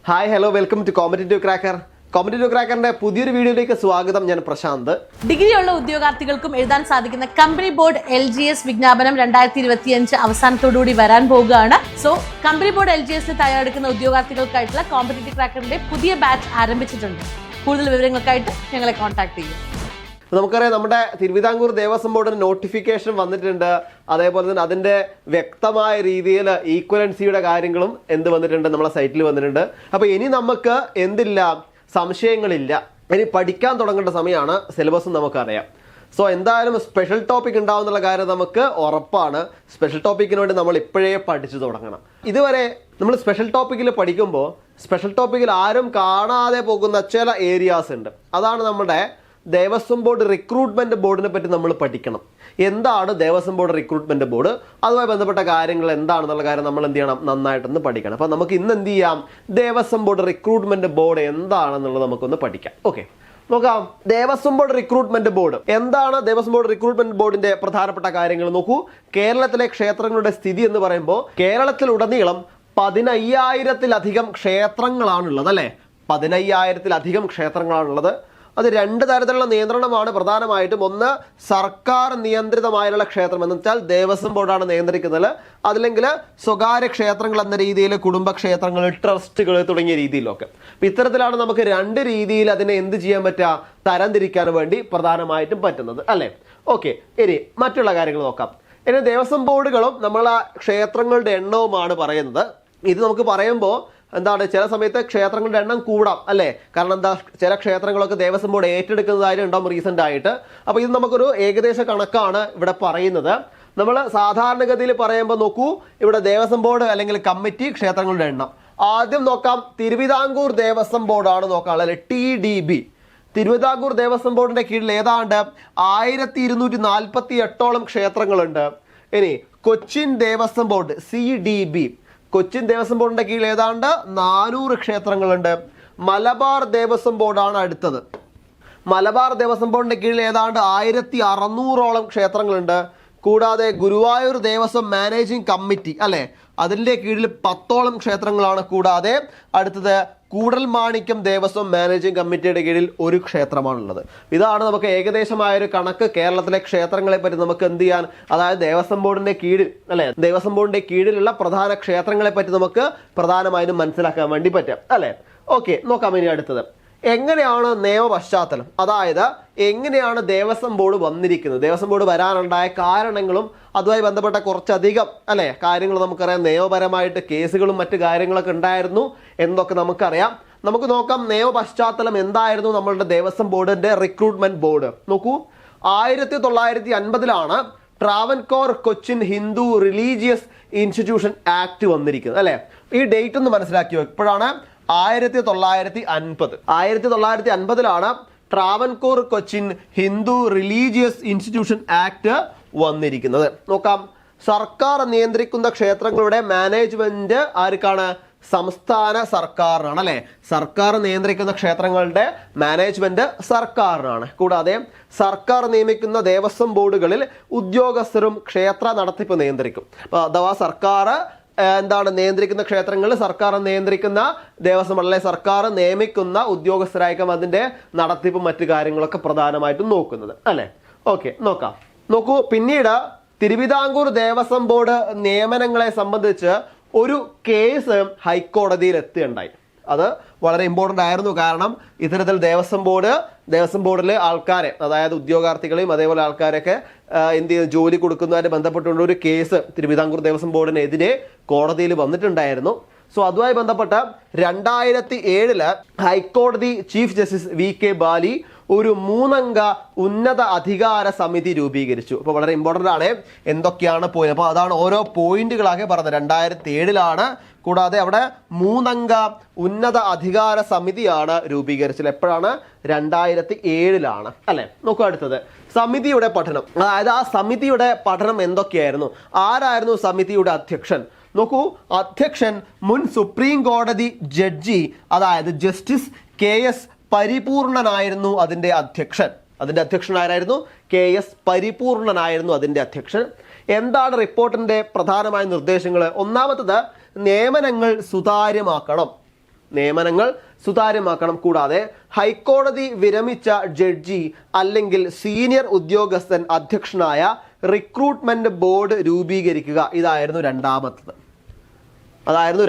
Hi hello welcome to competitive cracker. Competitive ക്രാക്കറിന്റെ പുതിയൊരു വീഡിയോയിലേക്ക് സ്വാഗതം. ഞാൻ പ്രശാന്ത്. ഡിഗ്രിയുള്ള ഉദ്യോഗാർത്ഥികൾക്കും എഴുതാൻ സാധിക്കുന്ന കമ്പനി ബോർഡ് LGS വിജ്ഞാപനം 2025 അവസാനത്തോടുകൂടി വരാൻ പോകുകയാണ്. സോ കമ്പനി ബോർഡ് LGS തയ്യാറെടുക്കുന്ന ഉദ്യോഗാർത്ഥികൾക്കായിട്ടുള്ള കോമ്പറ്റേറ്റീവ് ക്രാക്കറിന്റെ പുതിയ ബാച്ച് ആരംഭിച്ചിട്ടുണ്ട്. കൂടുതൽ വിവരങ്ങൾക്കായിട്ട് ഞങ്ങളെ കോൺടാക്ട് ചെയ്യും. നമുക്കറിയാം, നമ്മുടെ തിരുവിതാംകൂർ ദേവസ്വം ബോർഡിന് നോട്ടിഫിക്കേഷൻ വന്നിട്ടുണ്ട്. അതേപോലെ തന്നെ അതിന്റെ വ്യക്തമായ രീതിയിൽ ഈക്വലൻസിയുടെ കാര്യങ്ങളും വന്നിട്ടുണ്ട്, നമ്മളെ സൈറ്റിൽ വന്നിട്ടുണ്ട്. അപ്പൊ ഇനി നമുക്ക് എന്തില്ല, സംശയങ്ങളില്ല. ഇനി പഠിക്കാൻ തുടങ്ങേണ്ട സമയമാണ്. സിലബസും നമുക്കറിയാം. സോ എന്തായാലും സ്പെഷ്യൽ ടോപ്പിക് ഉണ്ടാവുന്നുള്ള കാര്യം നമുക്ക് ഉറപ്പാണ്. സ്പെഷ്യൽ ടോപ്പിക്കിന് വേണ്ടി നമ്മൾ ഇപ്പോഴേ പഠിച്ചു തുടങ്ങണം. ഇതുവരെ നമ്മൾ സ്പെഷ്യൽ ടോപ്പിക്കിൽ പഠിക്കുമ്പോൾ സ്പെഷ്യൽ ടോപ്പിക്കിൽ ആരും കാണാതെ പോകുന്ന ചില ഏരിയാസ് ഉണ്ട്. അതാണ് നമ്മുടെ ദേവസ്വം ബോർഡ് റിക്രൂട്ട്മെന്റ് ബോർഡിനെ പറ്റി നമ്മൾ പഠിക്കണം. എന്താണ് ദേവസ്വം ബോർഡ് റിക്രൂട്ട്മെന്റ് ബോർഡ്, അതുമായി ബന്ധപ്പെട്ട കാര്യങ്ങൾ എന്താണെന്നുള്ള കാര്യം നമ്മൾ എന്ത് ചെയ്യണം, നന്നായിട്ടൊന്ന് പഠിക്കണം. അപ്പൊ നമുക്ക് ഇന്ന് എന്ത് ചെയ്യാം, ദേവസ്വം ബോർഡ് റിക്രൂട്ട്മെന്റ് ബോർഡ് എന്താണെന്നുള്ളത് നമുക്കൊന്ന് പഠിക്കാം. ഓക്കെ, നോക്കാം. ദേവസ്വം ബോർഡ് റിക്രൂട്ട്മെന്റ് ബോർഡ് എന്താണ്? ദേവസ്വം ബോർഡ് റിക്രൂട്ട്മെന്റ് ബോർഡിന്റെ പ്രധാനപ്പെട്ട കാര്യങ്ങൾ നോക്കൂ. കേരളത്തിലെ ക്ഷേത്രങ്ങളുടെ സ്ഥിതി എന്ന് പറയുമ്പോൾ കേരളത്തിലുടനീളം 15,000-ലധികം ക്ഷേത്രങ്ങളാണുള്ളത്, അല്ലെ? 15,000-ലധികം ക്ഷേത്രങ്ങളാണുള്ളത്. അത് രണ്ട് തരത്തിലുള്ള നിയന്ത്രണമാണ് പ്രധാനമായിട്ടും. ഒന്ന്, സർക്കാർ നിയന്ത്രിതമായുള്ള ക്ഷേത്രം എന്ന് വെച്ചാൽ ദേവസ്വം ബോർഡാണ് നിയന്ത്രിക്കുന്നത്. അതല്ലെങ്കിൽ സ്വകാര്യ ക്ഷേത്രങ്ങൾ എന്ന രീതിയിൽ, കുടുംബക്ഷേത്രങ്ങൾ, ട്രസ്റ്റുകൾ തുടങ്ങിയ രീതിയിലൊക്കെ. അപ്പൊ ഇത്തരത്തിലാണ് നമുക്ക് രണ്ട് രീതിയിൽ അതിനെ എന്ത് ചെയ്യാൻ പറ്റുക, തരംതിരിക്കാൻ വേണ്ടി പ്രധാനമായിട്ടും പറ്റുന്നത്, അല്ലെ? ഓക്കെ, ഇനി മറ്റുള്ള കാര്യങ്ങൾ നോക്കാം. ഇനി ദേവസ്വം ബോർഡുകളും നമ്മളെ ക്ഷേത്രങ്ങളുടെ എണ്ണവുമാണ് പറയുന്നത്. ഇത് നമുക്ക് പറയുമ്പോൾ എന്താണ്, ചില സമയത്ത് ക്ഷേത്രങ്ങളുടെ എണ്ണം കൂടാം, അല്ലേ? കാരണം എന്താ, ചില ക്ഷേത്രങ്ങളൊക്കെ ദേവസ്വം ബോർഡ് ഏറ്റെടുക്കുന്നതായിട്ട് ഉണ്ടാവും റീസെന്റ് ആയിട്ട്. അപ്പൊ ഇത് നമുക്കൊരു ഏകദേശ കണക്കാണ് ഇവിടെ പറയുന്നത്. നമ്മൾ സാധാരണഗതിയിൽ പറയുമ്പോൾ നോക്കൂ, ഇവിടെ ദേവസ്വം ബോർഡ് അല്ലെങ്കിൽ കമ്മിറ്റി, ക്ഷേത്രങ്ങളുടെ എണ്ണം. ആദ്യം നോക്കാം, തിരുവിതാംകൂർ ദേവസ്വം ബോർഡാണ് നോക്കാം, അല്ലെ? TDB. തിരുവിതാംകൂർ ദേവസ്വം ബോർഡിന്റെ കീഴിൽ ഏതാണ്ട് 1248ഓളം ക്ഷേത്രങ്ങളുണ്ട്. ഇനി കൊച്ചിൻ ദേവസ്വം ബോർഡ് CDB, കൊച്ചിൻ ദേവസ്വം ബോർഡിന്റെ കീഴിൽ ഏതാണ്ട് 400 ക്ഷേത്രങ്ങളുണ്ട്. മലബാർ ദേവസ്വം ബോർഡാണ് അടുത്തത്. മലബാർ ദേവസ്വം ബോർഡിന്റെ കീഴിൽ ഏതാണ്ട് 1600ഓളം ക്ഷേത്രങ്ങളുണ്ട്. കൂടാതെ ഗുരുവായൂർ ദേവസ്വം മാനേജിംഗ് കമ്മിറ്റി, അല്ലെ? അതിന്റെ കീഴിൽ 10ഓളം ക്ഷേത്രങ്ങളാണ്. കൂടാതെ അടുത്തത് കൂടൽമാണിക്യം ദേവസ്വം മാനേജിംഗ് കമ്മിറ്റിയുടെ കീഴിൽ ഒരു ക്ഷേത്രമാണുള്ളത്. ഇതാണ് നമുക്ക് ഏകദേശമായൊരു കണക്ക് കേരളത്തിലെ ക്ഷേത്രങ്ങളെ പറ്റി നമുക്ക് എന്ത് ചെയ്യാൻ, അതായത് ദേവസ്വം ബോർഡിന്റെ കീഴിൽ, അല്ലെ? ദേവസ്വം ബോർഡിന്റെ കീഴിലുള്ള പ്രധാന ക്ഷേത്രങ്ങളെ പറ്റി നമുക്ക് പ്രധാനമായും മനസ്സിലാക്കാൻ വേണ്ടി പറ്റും, അല്ലെ? ഓക്കെ, നോക്കാം. ഇനി അടുത്തത്, എങ്ങനെയാണ് നിയമ പശ്ചാത്തലം, അതായത് എങ്ങനെയാണ് ദേവസ്വം ബോർഡ് വന്നിരിക്കുന്നത്, ദേവസ്വം ബോർഡ് വരാനുണ്ടായ കാരണങ്ങളും അതുമായി ബന്ധപ്പെട്ട കുറച്ചധികം, അല്ലെ, കാര്യങ്ങൾ നമുക്കറിയാം. നിയമപരമായിട്ട് കേസുകളും മറ്റു കാര്യങ്ങളൊക്കെ ഉണ്ടായിരുന്നു എന്നൊക്കെ നമുക്കറിയാം. നമുക്ക് നോക്കാം നിയമ പശ്ചാത്തലം എന്തായിരുന്നു നമ്മളുടെ ദേവസ്വം ബോർഡിന്റെ റിക്രൂട്ട്മെന്റ് ബോർഡ്. നോക്കൂ, 1950-ലാണ് Travancore Cochin Hindu religious institution act വന്നിരിക്കുന്നത്, അല്ലെ? ഈ ഡേറ്റ് ഒന്ന് മനസ്സിലാക്കിയോ. ഇപ്പോഴാണ് 1950. 1950-ലാണ് Travancore Cochin Hindu religious institution act വന്നിരിക്കുന്നത്. നോക്കാം, സർക്കാർ നിയന്ത്രിക്കുന്ന ക്ഷേത്രങ്ങളുടെ മാനേജ്മെന്റ് ആർക്കാണ്? സംസ്ഥാന സർക്കാരിനാണ്, അല്ലെ? സർക്കാർ നിയന്ത്രിക്കുന്ന ക്ഷേത്രങ്ങളുടെ മാനേജ്മെന്റ് സർക്കാരിനാണ്. കൂടാതെ സർക്കാർ നിയമിക്കുന്ന ദേവസ്വം ബോർഡുകളിൽ ഉദ്യോഗസ്ഥരും ക്ഷേത്ര നടത്തിപ്പ് നിയന്ത്രിക്കും. അഥവാ സർക്കാർ എന്താണ് നിയന്ത്രിക്കുന്ന ക്ഷേത്രങ്ങളിൽ സർക്കാർ നിയന്ത്രിക്കുന്ന ദേവസ്വം, അല്ലെ, സർക്കാർ നിയമിക്കുന്ന ഉദ്യോഗസ്ഥരായിരിക്കും അതിന്റെ നടത്തിപ്പും മറ്റു കാര്യങ്ങളൊക്കെ പ്രധാനമായിട്ടും നോക്കുന്നത്, അല്ലെ? ഓക്കെ, നോക്കാം. നോക്കൂ, പിന്നീട് തിരുവിതാംകൂർ ദേവസ്വം ബോർഡ് നിയമനങ്ങളെ സംബന്ധിച്ച് ഒരു കേസ് ഹൈക്കോടതിയിൽ എത്തുകയുണ്ടായി. അത് വളരെ ഇമ്പോർട്ടൻ്റ് ആയിരുന്നു. കാരണം ഇത്തരത്തിൽ ദേവസ്വം ബോർഡിലെ ആൾക്കാരെ, അതായത് ഉദ്യോഗാർത്ഥികളെയും അതേപോലെ ആൾക്കാരൊക്കെ എന്ത് ചെയ്ത് ജോലി കൊടുക്കുന്നതുമായിട്ട് ബന്ധപ്പെട്ടുള്ള ഒരു കേസ് തിരുവിതാംകൂർ ദേവസ്വം ബോർഡിനെതിരെ കോടതിയിൽ വന്നിട്ടുണ്ടായിരുന്നു. സോ അതുമായി ബന്ധപ്പെട്ട് 2007 ഹൈക്കോടതി ചീഫ് ജസ്റ്റിസ് VK ബാലി ഒരു 3-അംഗ ഉന്നത അധികാര സമിതി രൂപീകരിച്ചു. അപ്പോൾ വളരെ ഇമ്പോർട്ടൻ്റ് ആണ് എന്തൊക്കെയാണ് പോയിന്റ്. അപ്പോൾ അതാണ് ഓരോ പോയിന്റുകളാകെ പറഞ്ഞത്. 2007-ലാണ്. കൂടാതെ അവിടെ 3-അംഗ ഉന്നത അധികാര സമിതിയാണ് രൂപീകരിച്ചത്. എപ്പോഴാണ്? 2007-ലാണ്, അല്ലെ? നോക്കൂ, അടുത്തത് സമിതിയുടെ പഠനം. അതായത് ആ സമിതിയുടെ പഠനം എന്തൊക്കെയായിരുന്നു, ആരായിരുന്നു സമിതിയുടെ അധ്യക്ഷൻ? നോക്കൂ, അധ്യക്ഷൻ മുൻ സുപ്രീം കോടതി ജഡ്ജി, അതായത് ജസ്റ്റിസ് KS പരിപൂർണനായിരുന്നു അതിന്റെ അധ്യക്ഷൻ. അതിന്റെ അധ്യക്ഷൻ ആരായിരുന്നു? KS പരിപൂർണനായിരുന്നു അതിന്റെ അധ്യക്ഷൻ. എന്താണ് റിപ്പോർട്ടിന്റെ പ്രധാനമായ നിർദ്ദേശങ്ങൾ? ഒന്നാമത്തത്, നിയമനങ്ങൾ സുതാര്യമാക്കണം. നിയമനങ്ങൾ സുതാര്യമാക്കണം. കൂടാതെ ഹൈക്കോടതി വിരമിച്ച ജഡ്ജി അല്ലെങ്കിൽ സീനിയർ ഉദ്യോഗസ്ഥൻ അധ്യക്ഷനായ റിക്രൂട്ട്മെന്റ് ബോർഡ് രൂപീകരിക്കുക. ഇതായിരുന്നു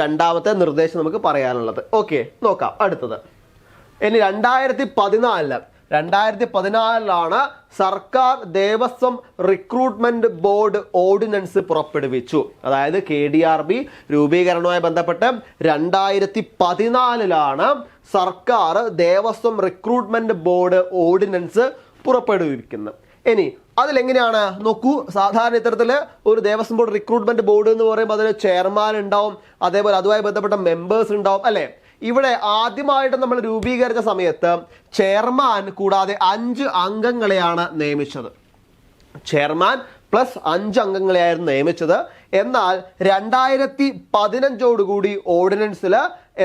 രണ്ടാമത്തെ നിർദ്ദേശം നമുക്ക് പറയാനുള്ളത്. ഓക്കെ, നോക്കാം അടുത്തത്. ഇനി 2014 സർക്കാർ ദേവസ്വം റിക്രൂട്ട്മെന്റ് ബോർഡ് ഓർഡിനൻസ് പുറപ്പെടുവിച്ചു. അതായത് KDRB രൂപീകരണവുമായി ബന്ധപ്പെട്ട് 2014 സർക്കാർ ദേവസ്വം റിക്രൂട്ട്മെന്റ് ബോർഡ് ഓർഡിനൻസ് പുറപ്പെടുവിക്കുന്നത്. ഇനി അതിലെങ്ങനെയാണ് നോക്കൂ, സാധാരണ ഇത്തരത്തിൽ ഒരു ദേവസ്വം ബോർഡ് റിക്രൂട്ട്മെന്റ് ബോർഡ് എന്ന് പറയുമ്പോൾ അതിന് ചെയർമാൻ ഉണ്ടാവും, അതേപോലെ അതുമായി ബന്ധപ്പെട്ട മെമ്പേഴ്സ് ഉണ്ടാവും അല്ലെ. ഇവിടെ ആദ്യമായിട്ട് നമ്മൾ രൂപീകരിച്ച സമയത്ത് ചെയർമാൻ കൂടാതെ 5 അംഗങ്ങളെയാണ് നിയമിച്ചത്. ചെയർമാൻ പ്ലസ് 5 അംഗങ്ങളെയായിരുന്നു നിയമിച്ചത്. എന്നാൽ 2015 ഓർഡിനൻസിൽ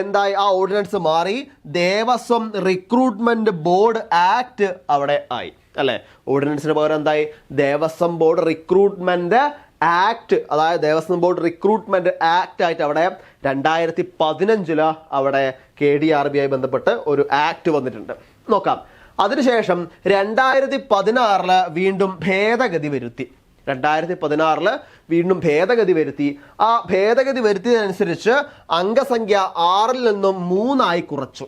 എന്തായി, ആ ഓർഡിനൻസ് മാറി ദേവസ്വം റിക്രൂട്ട്മെന്റ് ബോർഡ് ആക്ട് അവിടെ ആയി അല്ലെ. ഓർഡിനൻസിന് പകരം എന്തായി, ദേവസ്വം ബോർഡ് റിക്രൂട്ട്മെന്റ് ആക്ട്, അതായത് ദേവസ്വം ബോർഡ് റിക്രൂട്ട്മെന്റ് ആക്ട് ആയിട്ട് അവിടെ 2015 അവിടെ KDRB ആയി ബന്ധപ്പെട്ട് ഒരു ആക്ട് വന്നിട്ടുണ്ട്. നോക്കാം. അതിനുശേഷം 2016 വീണ്ടും ഭേദഗതി വരുത്തി. 2016 വീണ്ടും ഭേദഗതി വരുത്തി. ആ ഭേദഗതി വരുത്തിയതനുസരിച്ച് അംഗസംഖ്യ 6 നിന്നും 3 കുറച്ചു.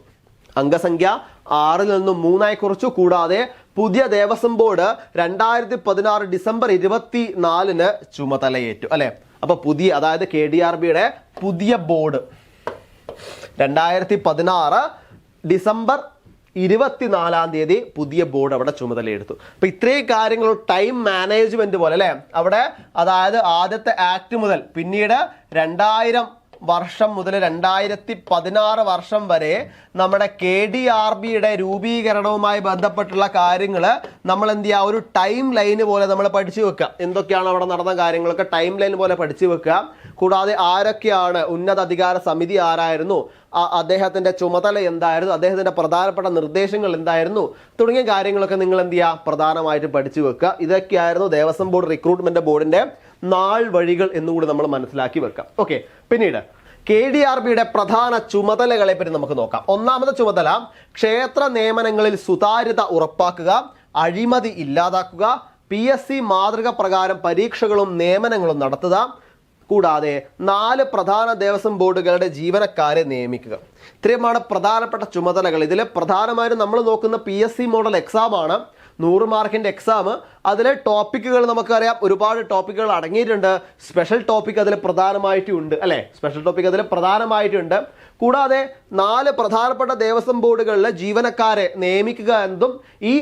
അംഗസംഖ്യ 6 നിന്നും 3 കുറച്ചു. കൂടാതെ പുതിയ ദേവസ്വം ബോർഡ് 2016 ഡിസംബർ 24 ചുമതലയേറ്റു അല്ലെ. അപ്പൊ പുതിയ, അതായത് KDRBയുടെ പുതിയ ബോർഡ് 2016 ഡിസംബർ 24 പുതിയ ബോർഡ് അവിടെ ചുമതലയെടുത്തു. അപ്പൊ ഇത്രയും കാര്യങ്ങൾ ടൈം മാനേജ്മെന്റ് പോലെ അല്ലെ അവിടെ. അതായത് ആദ്യത്തെ ആക്ട് മുതൽ പിന്നീട് 2000 വർഷം മുതൽ 2016 വർഷം വരെ നമ്മുടെ KDRBയുടെ രൂപീകരണവുമായി ബന്ധപ്പെട്ടുള്ള കാര്യങ്ങൾ നമ്മൾ എന്ത് ചെയ്യുക, ഒരു ടൈം ലൈന് പോലെ നമ്മൾ പഠിച്ചു വെക്കുക. എന്തൊക്കെയാണ് അവിടെ നടന്ന കാര്യങ്ങളൊക്കെ ടൈം ലൈൻ പോലെ പഠിച്ചു വെക്കുക. കൂടാതെ ആരൊക്കെയാണ്, ഉന്നത അധികാര സമിതി ആരായിരുന്നു, അദ്ദേഹത്തിന്റെ ചുമതല എന്തായിരുന്നു, അദ്ദേഹത്തിന്റെ പ്രധാനപ്പെട്ട നിർദ്ദേശങ്ങൾ എന്തായിരുന്നു തുടങ്ങിയ കാര്യങ്ങളൊക്കെ നിങ്ങൾ എന്ത് ചെയ്യുക, പ്രധാനമായിട്ട് പഠിച്ചു വെക്കുക. ഇതൊക്കെയായിരുന്നു ദേവസ്വം ബോർഡ് റിക്രൂട്ട്മെന്റ് ബോർഡിന്റെ നാൾ വഴികൾ എന്നുകൂടി നമ്മൾ മനസ്സിലാക്കി വെക്കാം. ഓക്കെ, പിന്നീട് KDRBയുടെ പ്രധാന ചുമതലകളെ പറ്റി നമുക്ക് നോക്കാം. ഒന്നാമത്തെ ചുമതല ക്ഷേത്ര നിയമനങ്ങളിൽ സുതാര്യത ഉറപ്പാക്കുക, അഴിമതി ഇല്ലാതാക്കുക, PSC മാതൃക പ്രകാരം പരീക്ഷകളും നിയമനങ്ങളും നടത്തുക. കൂടാതെ 4 പ്രധാന ദേവസ്വം ബോർഡുകളുടെ ജീവനക്കാരെ നിയമിക്കുക. ഇത്രയുമാണ് പ്രധാനപ്പെട്ട ചുമതലകൾ. ഇതിൽ പ്രധാനമായും നമ്മൾ നോക്കുന്ന PSC മോഡൽ എക്സാം ആണ്, 100 മാർക്കിന്റെ എക്സാം. അതിലെ ടോപ്പിക്കുകൾ നമുക്കറിയാം, ഒരുപാട് ടോപ്പിക്കുകൾ അടങ്ങിയിട്ടുണ്ട്. സ്പെഷ്യൽ ടോപ്പിക് അതിൽ പ്രധാനമായിട്ടുണ്ട് അല്ലെ. സ്പെഷ്യൽ ടോപ്പിക് അതിൽ പ്രധാനമായിട്ടുണ്ട്. കൂടാതെ 4 പ്രധാനപ്പെട്ട ദേവസ്വം ബോർഡുകളിലെ ജീവനക്കാരെ നിയമിക്കുക എന്നതും ഈ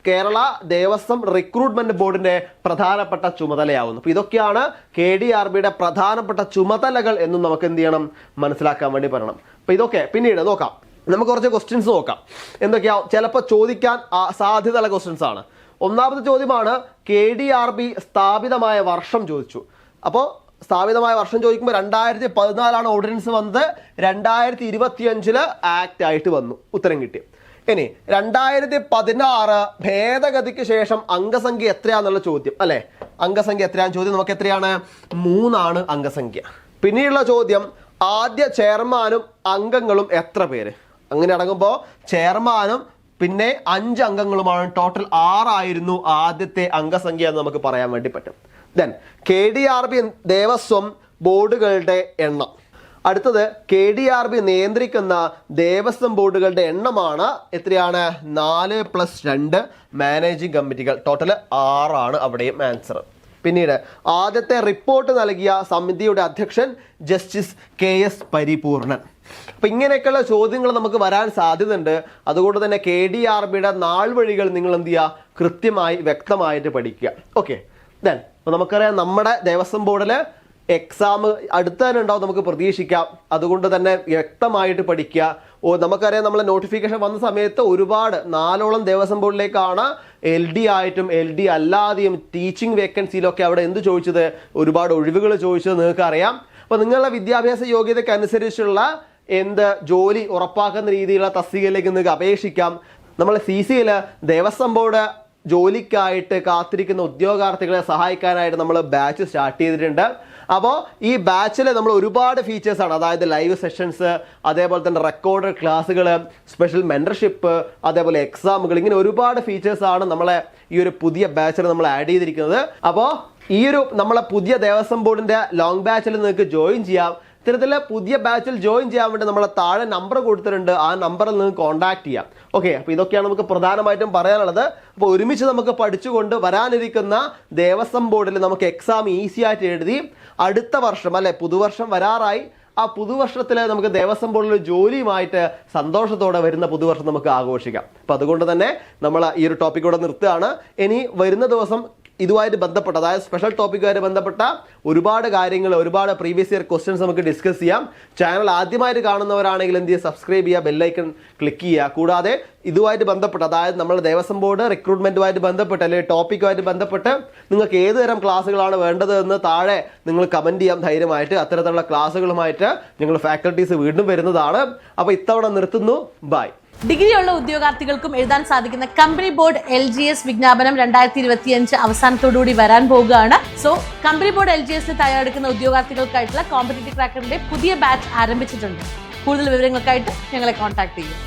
കേരള ദേവസ്വം റിക്രൂട്ട്മെന്റ് ബോർഡിന്റെ പ്രധാനപ്പെട്ട ചുമതലയാവുന്നു. അപ്പൊ ഇതൊക്കെയാണ് KDRBയുടെ പ്രധാനപ്പെട്ട ചുമതലകൾ എന്നും നമുക്ക് എന്ത് ചെയ്യണം, മനസ്സിലാക്കാൻ വേണ്ടി പറയണം. അപ്പൊ ഇതൊക്കെ പിന്നീട് നോക്കാം. നമുക്ക് കുറച്ച് ക്വസ്റ്റ്യൻസ് നോക്കാം. എന്തൊക്കെയാ ചിലപ്പോൾ ചോദിക്കാൻ സാധ്യതയുള്ള ക്വസ്റ്റ്യൻസ് ആണ്. ഒന്നാമത്തെ ചോദ്യമാണ് KDRB സ്ഥാപിതമായ വർഷം ചോദിച്ചു. അപ്പോൾ സ്ഥാപിതമായ വർഷം ചോദിക്കുമ്പോൾ 2014 ഓർഡിനൻസ് വന്നത്, 2025 ആക്ട് ആയിട്ട് വന്നു. ഉത്തരം കിട്ടി. ഇനി 2016 ഭേദഗതിക്ക് ശേഷം അംഗസംഖ്യ എത്രയാന്നുള്ള ചോദ്യം അല്ലെ. അംഗസംഖ്യ എത്രയാണെന്ന് ചോദ്യം. നമുക്ക് എത്രയാണ്, 3 അംഗസംഖ്യ. പിന്നീടുള്ള ചോദ്യം ആദ്യ ചെയർമാനും അംഗങ്ങളും എത്ര പേര്. അങ്ങനെ അടങ്ങുമ്പോൾ ചെയർമാനും പിന്നെ 5 അംഗങ്ങളുമാണ്. ടോട്ടൽ 6 ആയിരുന്നു ആദ്യത്തെ അംഗസംഖ്യ എന്ന് നമുക്ക് പറയാൻ വേണ്ടി പറ്റും. ദെൻ KDRB ദേവസ്വം ബോർഡുകളുടെ എണ്ണം. അടുത്തത് KDRB നിയന്ത്രിക്കുന്ന ദേവസ്വം ബോർഡുകളുടെ എണ്ണമാണ്. എത്രയാണ്, 4+2 മാനേജിംഗ് കമ്മിറ്റികൾ. ടോട്ടൽ 6 ആണ് അവിടെയും ആൻസർ. പിന്നീട് ആദ്യത്തെ റിപ്പോർട്ട് നൽകിയ സമിതിയുടെ അധ്യക്ഷൻ ജസ്റ്റിസ് KS പരിപൂർണൻ. അപ്പൊ ഇങ്ങനെയൊക്കെയുള്ള ചോദ്യങ്ങൾ നമുക്ക് വരാൻ സാധ്യതയുണ്ട്. അതുകൊണ്ട് തന്നെ KDRBയുടെ നാൾ വഴികൾ നിങ്ങൾ എന്ത് ചെയ്യുക, കൃത്യമായി വ്യക്തമായിട്ട് പഠിക്കുക. ഓക്കെ, ദെൻ നമുക്കറിയാം നമ്മുടെ ദേവസ്വം ബോർഡിൽ എക്സാം അടുത്ത് തന്നെ ഉണ്ടാവും, നമുക്ക് പ്രതീക്ഷിക്കാം. അതുകൊണ്ട് തന്നെ വ്യക്തമായിട്ട് പഠിക്കുക. നമുക്കറിയാം നമ്മളെ നോട്ടിഫിക്കേഷൻ വന്ന സമയത്ത് ഒരുപാട് 4ഓളം ദേവസ്വം ബോർഡിലേക്കാണ് LD ആയിട്ടും LD അല്ലാതെയും ടീച്ചിങ് വേക്കൻസിയിലൊക്കെ അവിടെ എന്ത് ചോദിച്ചത്, ഒരുപാട് ഒഴിവുകൾ ചോദിച്ചത് നിങ്ങൾക്ക് അറിയാം. അപ്പോൾ നിങ്ങളുടെ വിദ്യാഭ്യാസ യോഗ്യതയ്ക്ക് അനുസരിച്ചുള്ള ജോലി ഉറപ്പാക്കുന്ന രീതിയിലുള്ള തസ്തികയിലേക്ക് നിങ്ങൾക്ക് അപേക്ഷിക്കാം. നമ്മൾ CCയിൽ ദേവസ്വം ബോർഡ് ജോലിക്കായിട്ട് കാത്തിരിക്കുന്ന ഉദ്യോഗാർത്ഥികളെ സഹായിക്കാനായിട്ട് നമ്മൾ ബാച്ച് സ്റ്റാർട്ട് ചെയ്തിട്ടുണ്ട്. അപ്പോൾ ഈ ബാച്ചിൽ നമ്മൾ ഒരുപാട് ഫീച്ചേഴ്സ് ആണ്, അതായത് ലൈവ് സെഷൻസ്, അതേപോലെ തന്നെ റെക്കോർഡഡ് ക്ലാസ്സുകൾ, സ്പെഷ്യൽ മെന്റർഷിപ്പ്, അതേപോലെ എക്സാമുകൾ, ഇങ്ങനെ ഒരുപാട് ഫീച്ചേഴ്സ് ആണ് നമ്മളെ ഈ ഒരു പുതിയ ബാച്ചിൽ നമ്മൾ ആഡ് ചെയ്തിരിക്കുന്നത്. അപ്പോൾ ഈ ഒരു നമ്മളെ പുതിയ ദേവസ്വം ബോർഡിന്റെ ലോങ് ബാച്ചിൽ നിങ്ങൾക്ക് ജോയിൻ ചെയ്യാം. ഇത്തരത്തില് പുതിയ ബാച്ചിൽ ജോയിൻ ചെയ്യാൻ വേണ്ടി നമ്മളെ താഴെ നമ്പർ കൊടുത്തിട്ടുണ്ട്, ആ നമ്പറിൽ നിങ്ങൾക്ക് കോൺടാക്ട് ചെയ്യാം. ഓക്കെ, അപ്പോൾ ഇതൊക്കെയാണ് നമുക്ക് പ്രധാനമായിട്ടും പറയാനുള്ളത്. അപ്പോൾ ഒരുമിച്ച് നമുക്ക് പഠിച്ചുകൊണ്ട് വരാനിരിക്കുന്ന ദേവസ്വം ബോർഡിൽ നമുക്ക് എക്സാം ഈസി ആയിട്ട് എഴുതി അടുത്ത വർഷം അല്ലെ, പുതുവർഷം വരാറായി, ആ പുതുവർഷത്തിൽ നമുക്ക് ദേവസ്വം ബോർഡിൽ ജോലിയുമായിട്ട് സന്തോഷത്തോടെ വരുന്ന പുതുവർഷം നമുക്ക് ആഘോഷിക്കാം. അപ്പം അതുകൊണ്ട് തന്നെ നമ്മൾ ഈ ഒരു ടോപ്പിക്കോടെ നിർത്തുകയാണ്. ഇനി വരുന്ന ദിവസം ഇതുമായിട്ട് ബന്ധപ്പെട്ട, അതായത് സ്പെഷ്യൽ ടോപ്പിക്കുമായിട്ട് ബന്ധപ്പെട്ട ഒരുപാട് കാര്യങ്ങൾ, ഒരുപാട് പ്രീവിയസ് ഇയർ ക്വസ്റ്റ്യൻസ് നമുക്ക് ഡിസ്കസ് ചെയ്യാം. ചാനൽ ആദ്യമായിട്ട് കാണുന്നവരാണെങ്കിൽ എന്ത് ചെയ്യുക, സബ്സ്ക്രൈബ് ചെയ്യുക, ബെല്ലൈക്കൺ ക്ലിക്ക് ചെയ്യുക. കൂടാതെ ഇതുമായിട്ട് ബന്ധപ്പെട്ട്, അതായത് നമ്മൾ ദേവസ്വം ബോർഡ് റിക്രൂട്ട്മെന്റുമായിട്ട് ബന്ധപ്പെട്ട് അല്ലെങ്കിൽ ടോപ്പിക്കുമായിട്ട് ബന്ധപ്പെട്ട് നിങ്ങൾക്ക് ഏത് തരം ക്ലാസ്സുകളാണ് വേണ്ടത് എന്ന് താഴെ നിങ്ങൾ കമന്റ് ചെയ്യാം ധൈര്യമായിട്ട്. അത്തരത്തിലുള്ള ക്ലാസ്സുകളുമായിട്ട് ഞങ്ങൾ ഫാക്കൽറ്റീസ് വീണ്ടും വരുന്നതാണ്. അപ്പോൾ ഇത്തവണ നിർത്തുന്നു. ബൈ. ഡിഗ്രിയുള്ള ഉദ്യോഗാർത്ഥികൾക്കും എഴുതാൻ സാധിക്കുന്ന കമ്പനി ബോർഡ് LGS വിജ്ഞാപനം 2025 അവസാനത്തോടുകൂടി വരാൻ പോകുകയാണ്. സോ കമ്പനി ബോർഡ് LGS തയ്യാറെടുക്കുന്ന ഉദ്യോഗാർത്ഥികൾക്കായിട്ടുള്ള കോമ്പറ്റീറ്റീവ് ക്രാക്കറിന്റെ പുതിയ ബാച്ച് ആരംഭിച്ചിട്ടുണ്ട്. കൂടുതൽ വിവരങ്ങൾക്കായിട്ട് ഞങ്ങളെ കോൺടാക്ട് ചെയ്യും.